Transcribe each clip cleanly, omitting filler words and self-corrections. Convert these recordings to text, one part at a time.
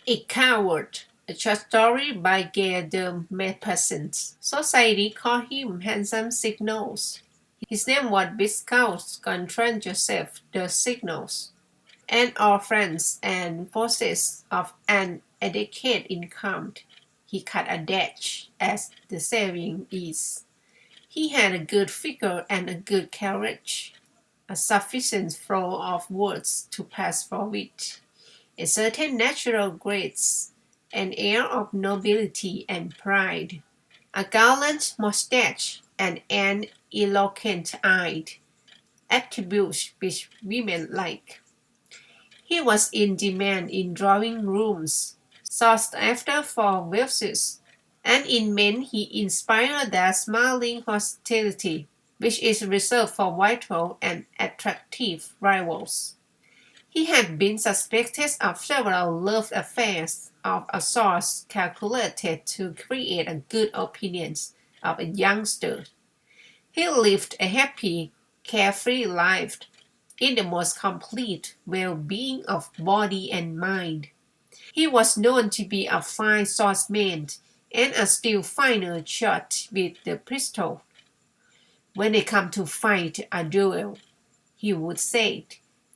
A Coward, a short story by Guy de Maupassant. Society called him Handsome Signals. His name was Viscount Gontran Joseph de Signals, and all friends and forces of an adequate income. He cut a dash, as the saying is. He had a good figure and a good carriage, a sufficient flow of words to pass for wit, a certain natural grace, an air of nobility and pride, a gallant moustache, and an eloquent eye, attributes which women like. He was in demand in drawing rooms, sought after for verses, and in men he inspired that smiling hostility which is reserved for vital and attractive rivals. He had been suspected of several love affairs of a sort calculated to create a good opinion of a youngster. He lived a happy, carefree life in the most complete well-being of body and mind. He was known to be a fine swordsman and a still finer shot with the pistol. When they come to fight a duel, he would say,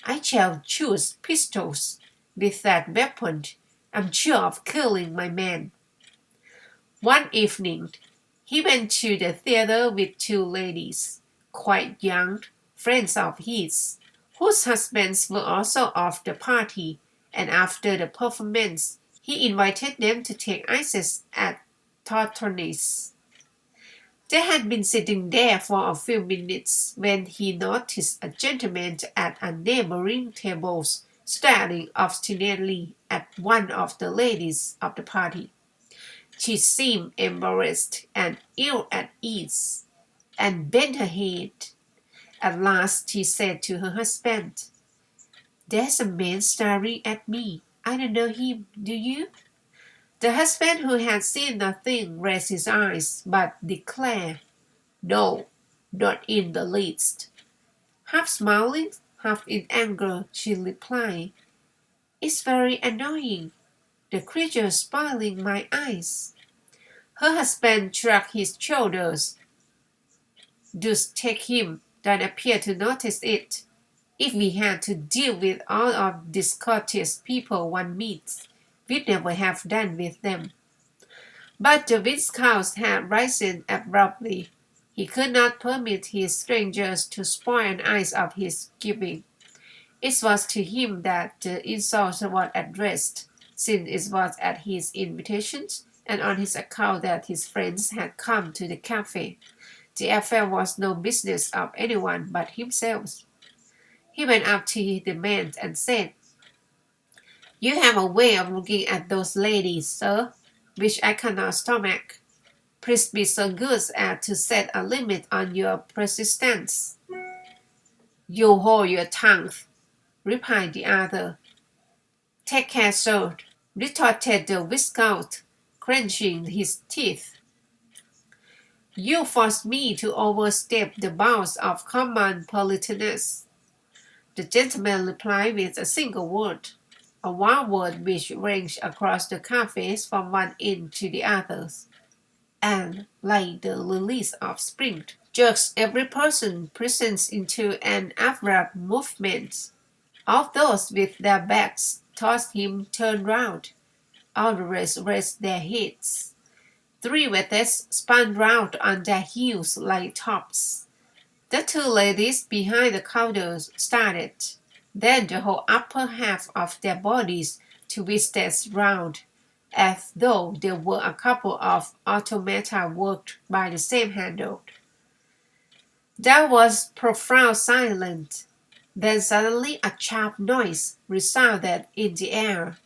I shall choose pistols. With that weapon, I'm sure of killing my man. One evening, he went to the theater with two ladies, quite young, friends of his, whose husbands were also of the party, and after the performance, he invited them to take ices at Tortonis. They had been sitting there for a few minutes when he noticed a gentleman at a neighboring table staring obstinately at one of the ladies of the party. She seemed embarrassed and ill at ease, and bent her head. At last she said to her husband, There's a man staring at me. I don't know him, do you? The husband, who had seen nothing, raised his eyes, but declared, No, not in the least. Half smiling, half in anger, she replied, It's very annoying. The creature spoiling my eyes. Her husband shrugged his shoulders. Does take him, don't appear to notice it. If we had to deal with all of discourteous people one meets, we'd never have done with them. But the Viscount had risen abruptly. He could not permit his strangers to spoil an ice of his giving. It was to him that the insult was addressed, since it was at his invitation and on his account that his friends had come to the cafe. The affair was no business of anyone but himself. He went up to the man and said, You have a way of looking at those ladies, sir, which I cannot stomach. Please be so good as to set a limit on your persistence. You hold your tongue, replied the other. Take care, sir, retorted the Viscount, clenching his teeth. You force me to overstep the bounds of common politeness. The gentleman replied with a single word, a wild word which ranged across the cafes from one end to the other, and, like the release of spring, jerks every person present into an abrupt movement. All those with their backs towards him turned round. All the rest raised their heads. Three waiters spun round on their heels like tops. The two ladies behind the counters started. Then the whole upper half of their bodies twisted round, as though they were a couple of automata worked by the same handle. There was profound silence. Then suddenly a sharp noise resounded in the air.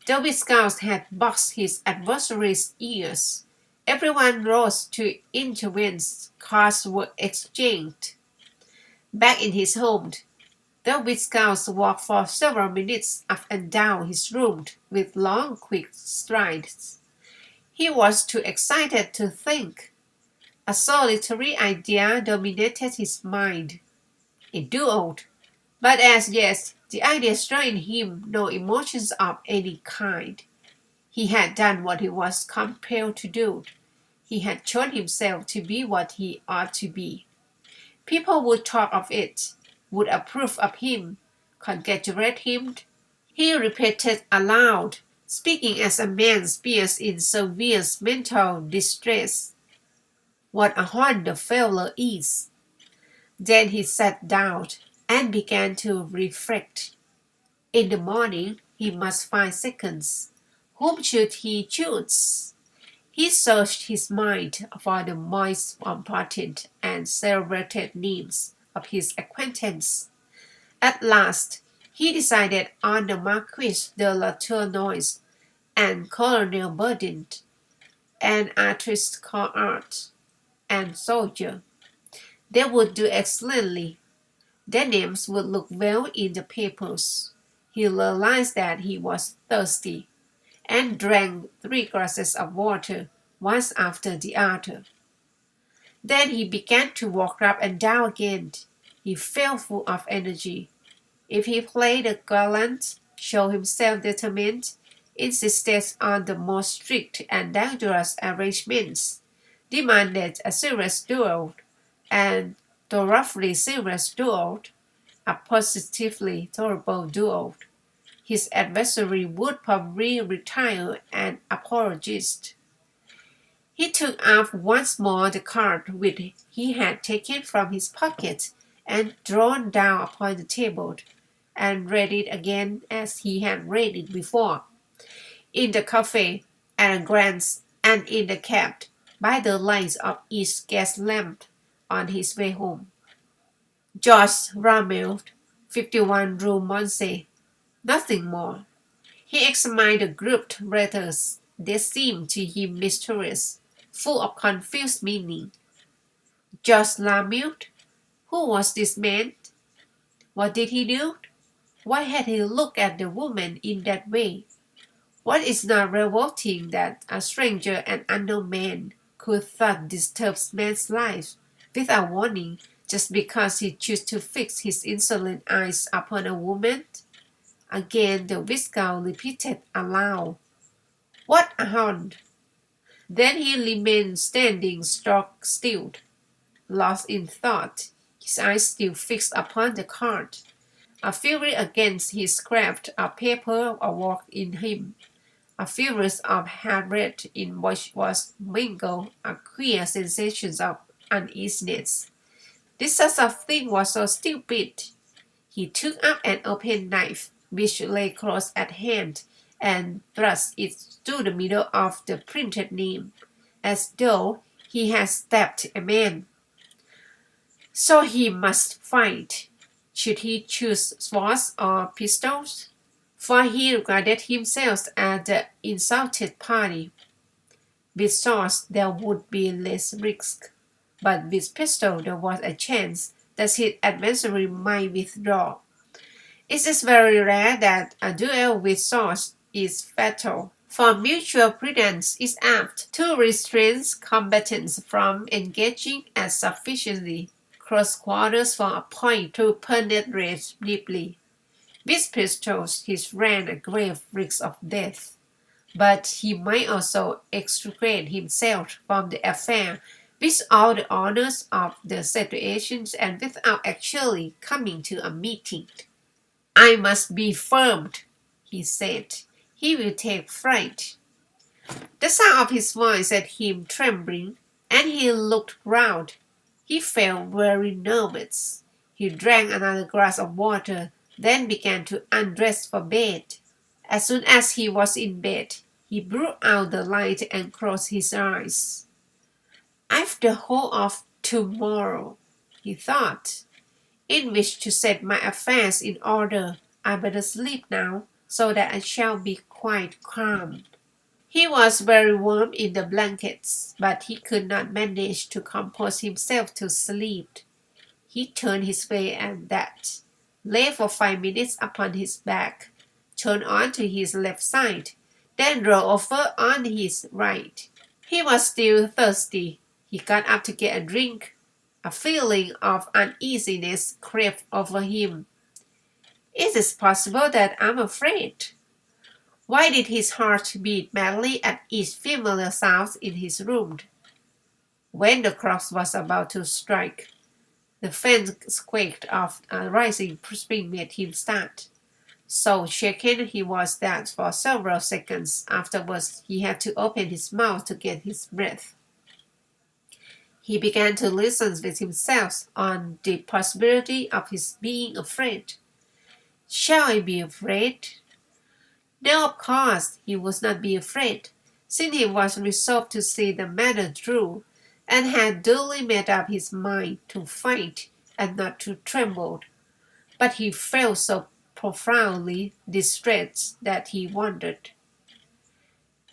The Viscount had boxed his adversary's ears. Everyone rose to intervene. Cards were exchanged. Back in his home, the Viscount walked for several minutes up and down his room with long, quick strides. He was too excited to think. A solitary idea dominated his mind. A duel, but as yet the idea stirred in him no emotions of any kind. He had done what he was compelled to do. He had shown himself to be what he ought to be. People would talk of it, would approve of him, congratulate him. He repeated aloud, speaking as a man speaks in severe mental distress. What a wonder fellow is! Then he sat down and began to reflect. In the morning he must find seconds. Whom should he choose? He searched his mind for the most important and celebrated names of his acquaintance. At last, he decided on the Marquis de la Tournoise and Colonel Burdon and Artist Art and Soldier. They would do excellently. Their names would look well in the papers. He realized that he was thirsty and drank 3 glasses of water, one after the other. Then he began to walk up and down again. He felt full of energy. If he played the gallant, showed himself determined, insisted on the most strict and dangerous arrangements, demanded a serious duel, and thoroughly serious duel, a positively tolerable duel, his adversary would probably retire an apologist. He took up once more the card which he had taken from his pocket and thrown down upon the table, and read it again as he had read it before, in the cafe, at a glance, and in the cab, by the light of each gas lamp, on his way home. George Ramel, 51 Rue Monce. Nothing more. He examined the grouped letters. They seemed to him mysterious, full of confused meaning. George Ramel? Who was this man? What did he do? Why had he looked at the woman in that way? What is not revolting that a stranger and unknown man could thus disturb man's life without warning just because he chose to fix his insolent eyes upon a woman? Again the Viscount repeated aloud, "What a hound!" Then he remained standing stock still, lost in thought, his eyes still fixed upon the card. A fury against his craft of paper awoke in him, a fury of hatred in which was mingled a queer sensation of uneasiness. This sort of thing was so stupid. He took up an open knife, which lay close at hand, and thrust it through the middle of the printed name, as though he had stabbed a man. So he must fight. Should he choose swords or pistols? For he regarded himself as the insulted party. With swords there would be less risk, but with pistols there was a chance that his adversary might withdraw. It is very rare that a duel with swords is fatal, for mutual prudence is apt to restrain combatants from engaging at sufficiently close quarters for a point to penetrate deeply. With pistols he ran a grave risk of death, but he might also extricate himself from the affair with all the honors of the situation and without actually coming to a meeting. "I must be firm," he said. "He will take fright." The sound of his voice set him trembling, and he looked round. He felt very nervous. He drank another glass of water, then began to undress for bed. As soon as he was in bed, he blew out the light and closed his eyes. "I've the whole of tomorrow," he thought, "in which to set my affairs in order. I better sleep now, so that I shall be quite calm." He was very warm in the blankets, but he could not manage to compose himself to sleep. He turned his way at that, lay for 5 minutes upon his back, turned on to his left side, then rolled over on his right. He was still thirsty. He got up to get a drink. A feeling of uneasiness crept over him. "Is it possible that I'm afraid? Why did his heart beat madly at each familiar sound in his room? When the clock was about to strike, the faint squeak of a rising spring made him start. So shaken he was that for several seconds afterwards he had to open his mouth to get his breath. He began to listen with himself on the possibility of his being afraid. Shall I be afraid? No, of course he would not be afraid, since he was resolved to see the matter through, and had duly made up his mind to fight and not to tremble. But he felt so profoundly distressed that he wondered,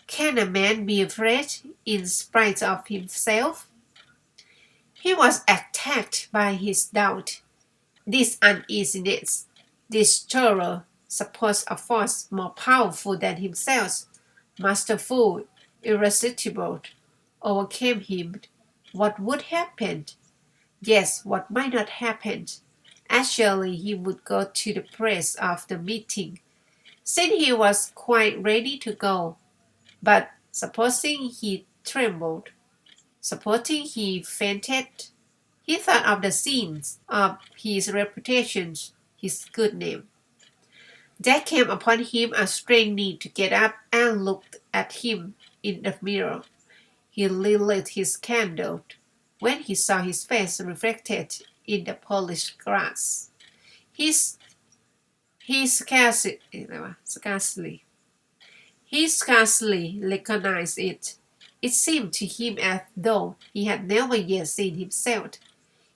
can a man be afraid in spite of himself? He was attacked by his doubt. This uneasiness, this terror, supposed a force more powerful than himself, masterful, irresistible, overcame him. What would happen? Yes, what might not happen? Actually, he would go to the place of the meeting, since he was quite ready to go. But supposing he trembled, supposing he fainted, he thought of the scenes, of his reputation, his good name. There came upon him a strange need to get up and look at him in the mirror. He lit his candle when he saw his face reflected in the polished glass. He, he scarcely, scarcely He scarcely recognized it. It seemed to him as though he had never yet seen himself.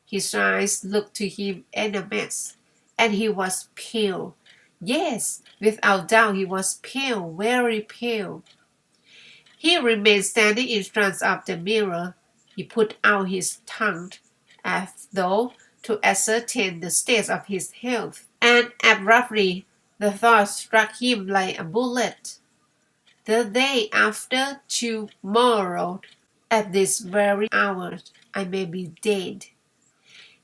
His eyes looked to him in a mess, and he was pale. Yes, without doubt he was pale, very pale. He remained standing in front of the mirror. He put out his tongue as though to ascertain the state of his health, and abruptly the thought struck him like a bullet. The day after tomorrow, at this very hour, I may be dead.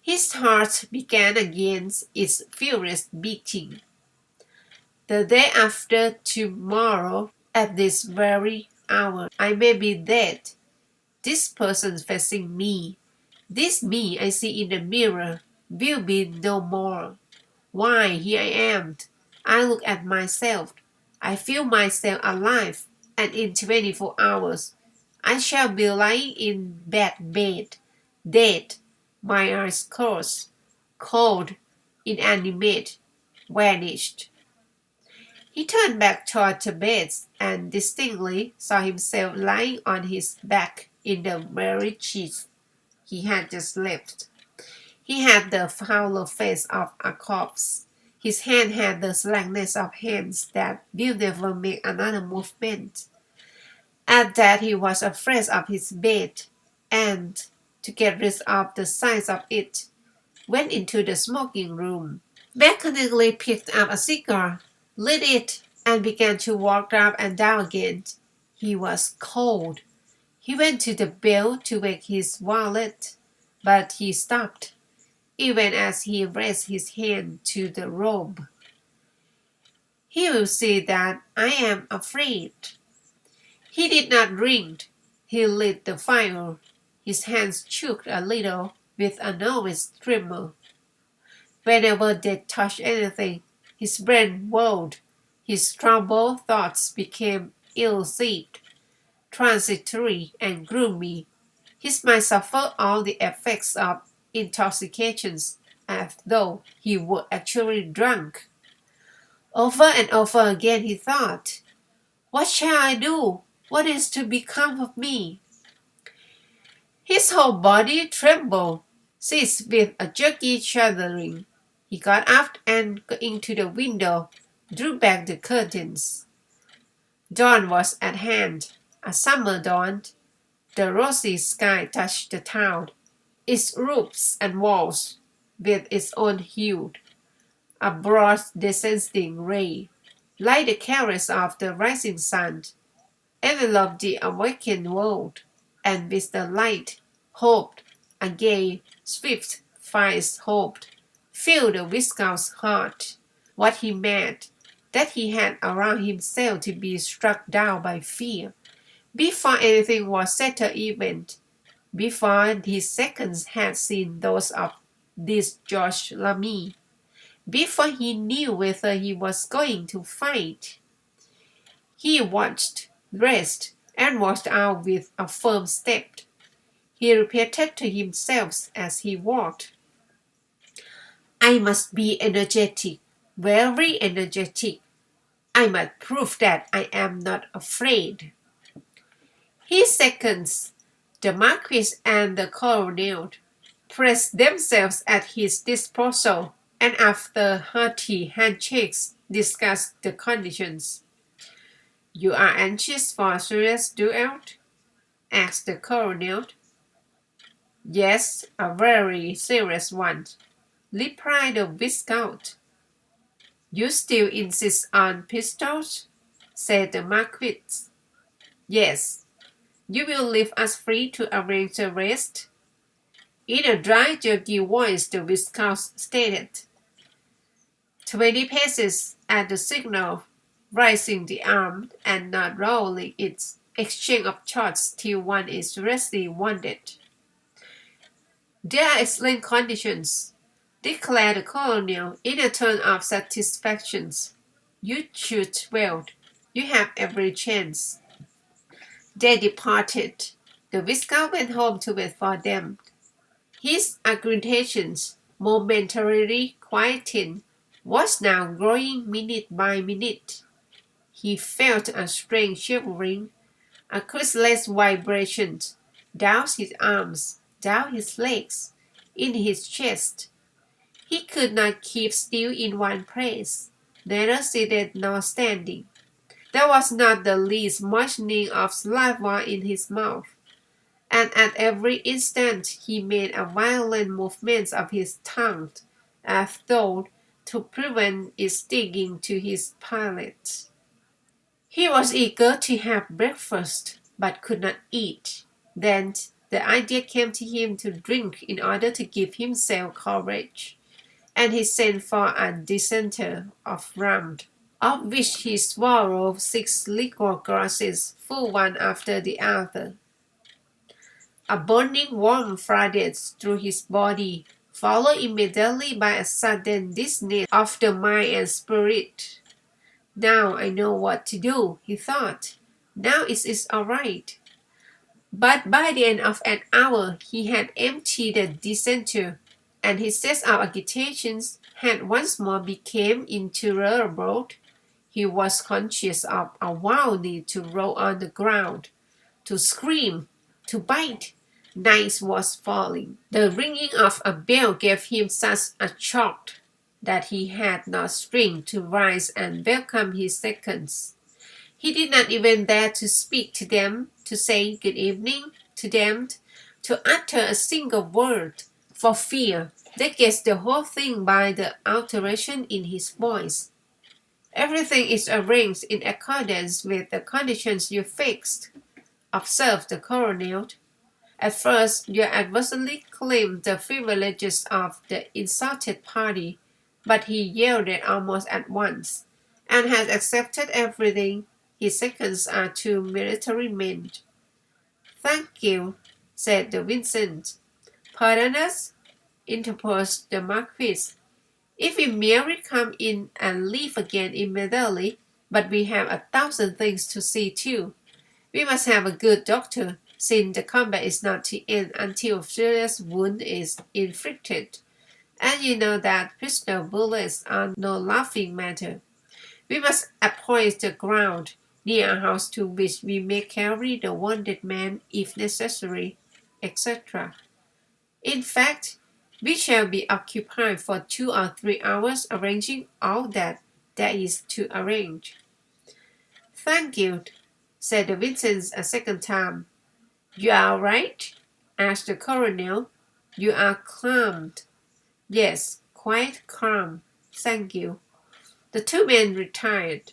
His heart began again its furious beating. The day after tomorrow, at this very hour, I may be dead. This person facing me, this me I see in the mirror, will be no more. Why, here I am. I look at myself. I feel myself alive, and in 24 hours I shall be lying in that bed, dead, my eyes closed, cold, inanimate, vanished. He turned back toward the bed and distinctly saw himself lying on his back in the very sheet he had just left. He had the hollow face of a corpse. His hand had the slackness of hands that will never make another movement. At that he was afraid of his bed, and, to get rid of the sight of it, went into the smoking room, mechanically picked up a cigar, lit it, and began to walk up and down again. He was cold. He went to the bell to wake his valet, but he stopped, even as he raised his hand to the robe. He will see that I am afraid. He did not ring. He lit the fire. His hands shook a little with a nervous tremor. Whenever they touched anything, his brain whirled. His troubled thoughts became ill-sight, transitory, and gloomy. His mind suffered all the effects of intoxications as though he were actually drunk. Over and over again he thought, what shall I do? What is to become of me? His whole body trembled, seized with a jerky shuddering. He got up and going to the window, drew back the curtains. Dawn was at hand, a summer dawn. The rosy sky touched the town, its roofs and walls, with its own hue, a broad descending ray, like the caress of the rising sun, enveloped the awakened world, and with the light, hope, a gay, swift, fierce hope, filled the viscount's heart. What he meant, that he had allowed himself to be struck down by fear. Before anything was settled even, before his seconds had seen those of this George Lamy, before he knew whether he was going to fight, he watched, dressed, and walked out with a firm step. He repeated to himself as he walked, I must be energetic, very energetic. I must prove that I am not afraid. His seconds, the Marquis and the Colonel, pressed themselves at his disposal, and after hearty handshakes discussed the conditions. You are anxious for a serious duel? Asked the Colonel. Yes, a very serious one, replied the Viscount. You still insist on pistols? Said the Marquis. Yes. You will leave us free to arrange the rest? In a dry, jerky voice, the Viscount stated. 20 paces at the signal, raising the arm and not rolling it. Exchange of shots till one is seriously wounded. There are excellent conditions, declared the Colonel in a tone of satisfaction. You shoot well. You have every chance. They departed. The Viscount went home to wait for them. His agitation, momentarily quieting, was now growing minute by minute. He felt a strange shivering, a ceaseless vibration down his arms, down his legs, in his chest. He could not keep still in one place, neither seated nor standing. There was not the least moistening of saliva in his mouth, and at every instant he made a violent movement of his tongue, as though to prevent it sticking to his palate. He was eager to have breakfast, but could not eat. Then the idea came to him to drink in order to give himself courage, and he sent for a decanter of rum, of which he swallowed 6 liquor glasses, full one after the other. A burning warmth flooded through his body, followed immediately by a sudden dizziness of the mind and spirit. Now I know what to do, he thought. Now it is all right. But by the end of an hour he had emptied the decanter, and his sense of agitation had once more become intolerable. He was conscious of a wild need to roll on the ground, to scream, to bite. Night was falling. The ringing of a bell gave him such a shock that he had not strength to rise and welcome his seconds. He did not even dare to speak to them, to say good evening to them, to utter a single word, for fear they guessed the whole thing by the alteration in his voice. Everything is arranged in accordance with the conditions you fixed, observed the Colonel. At first, your adversary claimed the privileges of the insulted party, but he yielded almost at once, and has accepted everything. His seconds are 2 military men. Thank you, said the Vincent. Pardon us, interposed the Marquis. If we merely come in and leave again immediately, but we have 1,000 things to see to. We must have a good doctor, since the combat is not to end until a serious wound is inflicted. And you know that pistol bullets are no laughing matter. We must appoint the ground near a house to which we may carry the wounded man if necessary, etc. In fact, we shall be occupied for 2 or 3 hours arranging all that there is to arrange. Thank you, said the Vincent a second time. You are all right? Asked the Colonel. You are calmed. Yes, quite calm. Thank you. The 2 men retired.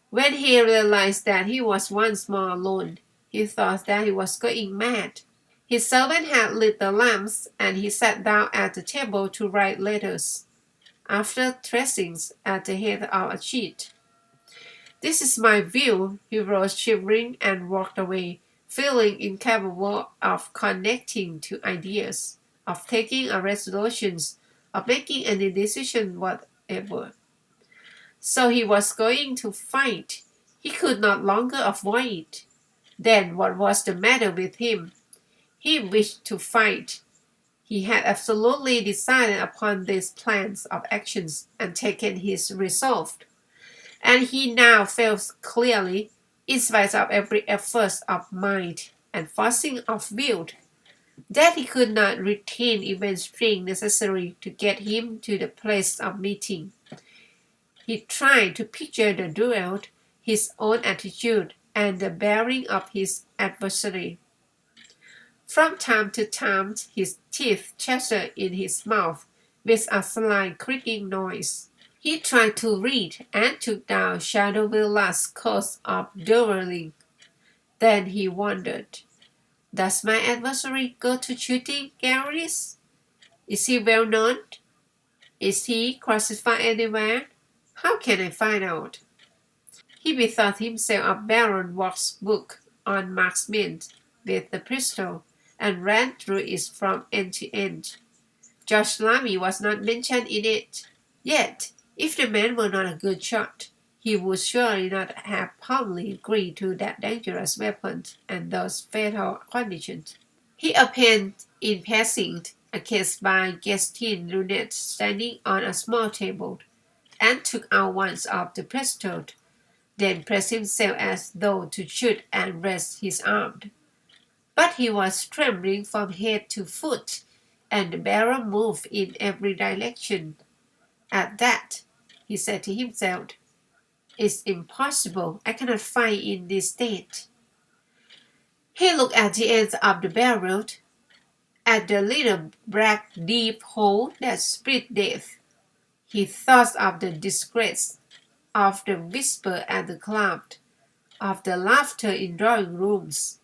When he realized that he was once more alone, he thought that he was going mad. His servant had lit the lamps, and he sat down at the table to write letters. after tracing at the head of a sheet. "This is my view," he rose shivering and walked away, feeling incapable of connecting to ideas, of taking a resolution, of making any decision whatever. So he was going to fight. He could not longer avoid it. Then what was the matter with him? He wished to fight. He had absolutely decided upon these plans of actions and taken his resolve. And he now felt clearly, in spite of every effort of mind and forcing of will, that he could not retain even strength necessary to get him to the place of meeting. He tried to picture the duel, his own attitude, and the bearing of his adversary. From time to time his teeth chattered in his mouth with a slight creaking noise. He tried to read and took down Shadowville's last course of dueling. Then he wondered, "Does my adversary go to shooting galleries? Is he well known? Is he classified anywhere? How can I find out?" He bethought himself of Baron Walk's book on marksmen with the pistol, and ran through it from end to end. George Lamy was not mentioned in it. Yet, if the man were not a good shot, he would surely not have publicly agreed to that dangerous weapon and those fatal conditions. He appeared in passing a case by Gaston Lunette standing on a small table, and took out one of the pistols, then pressed himself as though to shoot and rest his arm. But he was trembling from head to foot, and the barrel moved in every direction. At that, he said to himself, "It's impossible. I cannot fight in this state." He looked at the ends of the barrel, at the little black deep hole that split death. He thought of the disgrace, of the whisper at the club, of the laughter in drawing rooms,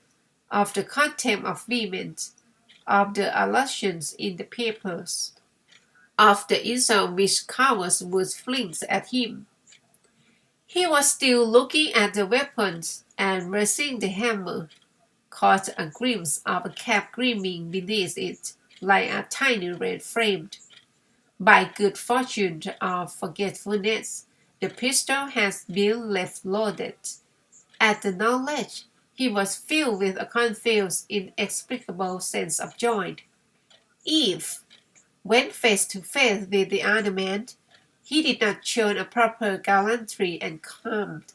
of the contempt of women, of the allusions in the papers, of the insult which cowards would fling at him. He was still looking at the weapons and raising the hammer, caught a glimpse of a cap gleaming beneath it like a tiny red flame. By good fortune or forgetfulness, the pistol had been left loaded. At the knowledge, he was filled with a confused, inexplicable sense of joy. If, when face to face with the other man, he did not show a proper gallantry and calm,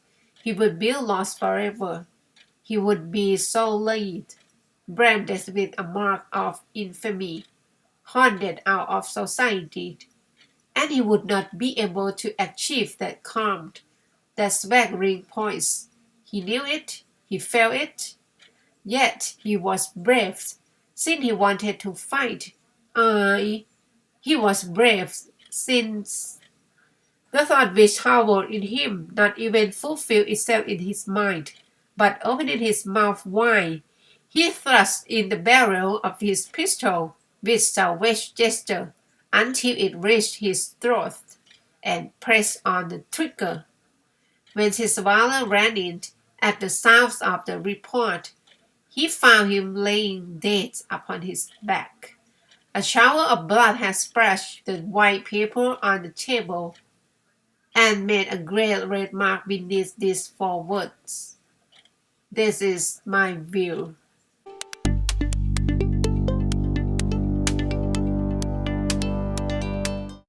he would be lost forever. He would be sullied, branded with a mark of infamy, hunted out of society, and he would not be able to achieve that calm, that swaggering poise. He knew it, he felt it, yet he was brave, since he wanted to fight. Aye, he was brave, since the thought which hovered in him not even fulfilled itself in his mind, but opening his mouth wide, he thrust in the barrel of his pistol with savage gesture until it reached his throat, and pressed on the trigger. When his valet ran in at the sound of the report, he found him laying dead upon his back. A shower of blood had splashed the white paper on the table, and made a great red mark beneath these four words: "This is my view."